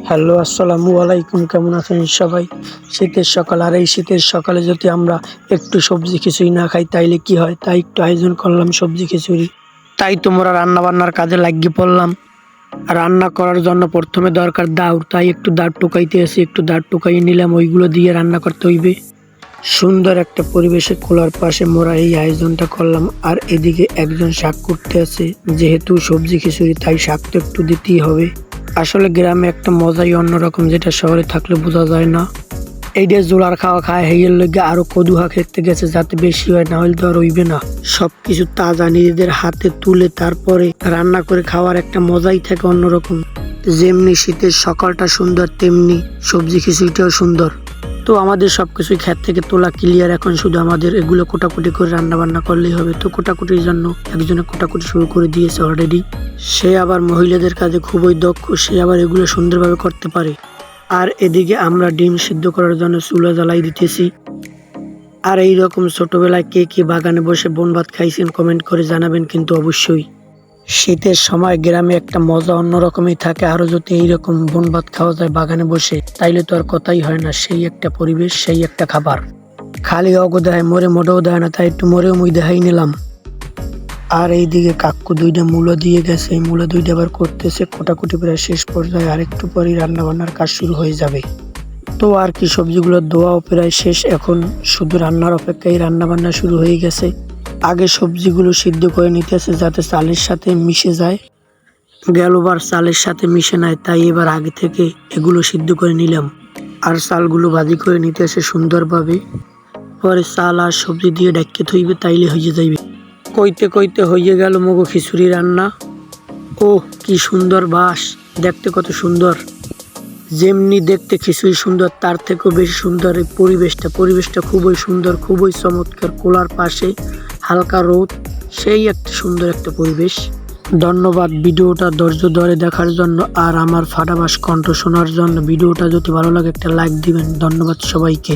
Hello, আসসালামু আলাইকুম। কেমন আছেন সবাই? শীতের সকাল, আর এই শীতের সকালে যদি আমরা একটু সবজি খিচুড়ি না খাই তাইলে কি হয়? তাই একটু আয়োজন করলাম সবজি খিচুড়ি। তাই তোমরা রান্না বান্নার কাজে লাগিয়ে পড়লাম। রান্না করার জন্য প্রথমে দরকার দাউড়, তাই একটু দাঁড় টুকাইতে আসি, একটু দাঁড় টুকাইয়ে নিলাম, ওইগুলো দিয়ে রান্না করতে হইবে। সুন্দর একটা পরিবেশে খোলার পাশে মোরা এই আয়োজনটা করলাম। আর এদিকে একজন শাক করতে আছে, যেহেতু সবজি খিচুড়ি তাই শাক তো একটু দিতেই হবে। আসলে গ্রামে একটা মজাই অন্যরকম, যেটা শহরে থাকলে বোঝা যায় না। এইটা জোলার খাওয়া খায় হেয়ের লগে আরো কদুহা খেতে গেছে, যাতে বেশি হয়, না হলে তো আর হইবে না। সবকিছু তাজা নিজেদের হাতে তুলে তারপরে রান্না করে খাওয়ার একটা মজাই থাকে অন্যরকম। যেমনি শীতের সকালটা সুন্দর, তেমনি সবজি খিচুড়িটাও সুন্দর। তো আমাদের সবকিছুই ক্ষেত থেকে তোলা ক্লিয়ার, এখন শুধু আমাদের এগুলো কোটাকুটি করে রান্না বান্না করলেই হবে। তো কোটাকুটির জন্য একজনে কোটাকুটি শুরু করে দিয়েছে অলরেডি। সে আবার মহিলাদের কাজে খুবই দক্ষ, সে আবার এগুলো সুন্দরভাবে করতে পারে। আর এদিকে আমরা ডিম সিদ্ধ করার জন্য চুলা জ্বালাই দিতেছি। আর এইরকম ছোটবেলায় কে কে বাগানে বসে বন ভাত খাইছেন কমেন্ট করে জানাবেন কিন্তু অবশ্যই। শীতের সময় গ্রামে একটা মজা অন্যরকমই থাকে, আরো যদি এইরকম বন ভাত খাওয়া যায় বাগানে বসে তাইলে তো আর কথাই হয় না। সেই একটা পরিবেশ, সেই একটা খাবার। খালি অগো দেয়, মরে মোটেও দেয় না, তাই একটু মরেও মুই দেখাই নিলাম। আর এইদিকে কাকু দুইটা মূলো দিয়ে গেছে, এই মূলো দুইটা আবার করতেছে কোটাকুটি প্রায় শেষ পর্যায়ে, আর একটু পরেই রান্না বান্নার কাজ শুরু হয়ে যাবে। তো আর কি, সবজিগুলোর ধোয়াও প্রায় শেষ, এখন শুধু রান্নার অপেক্ষায়। রান্না বান্না শুরু হয়ে গেছে। আগে সবজিগুলো সিদ্ধ করে নিতেছে যাতে চালের সাথে মিশে যায়। গেলবার চালের সাথে মিশে নাই, তাই এবার আগে থেকে এগুলো সিদ্ধ করে নিলাম। আর চালগুলো ভাজি করে নিতেছে সুন্দরভাবে। পরে চাল আর সবজি দিয়ে ডাকিয়ে থইবে, তাইলে হয়ে যাইবে। কইতে কইতে হয়ে গেল মগো খিচুড়ি রান্না। ও কি সুন্দর বাস, দেখতে কত সুন্দর। যেমনি দেখতে খিচুড়ি সুন্দর, তার থেকেও বেশি সুন্দর এই পরিবেশটা খুবই সুন্দর, খুবই চমৎকার। কোলার পাশে হালকা রোদ, সেই একটা সুন্দর একটা পরিবেশ। ধন্যবাদ ভিডিওটা ধৈর্য ধরে দেখার জন্য, আর আমার ফাটাবাস কণ্ঠ শোনার জন্য। ভিডিওটা যদি ভালো লাগে একটা লাইক দিবেন। ধন্যবাদ সবাইকে।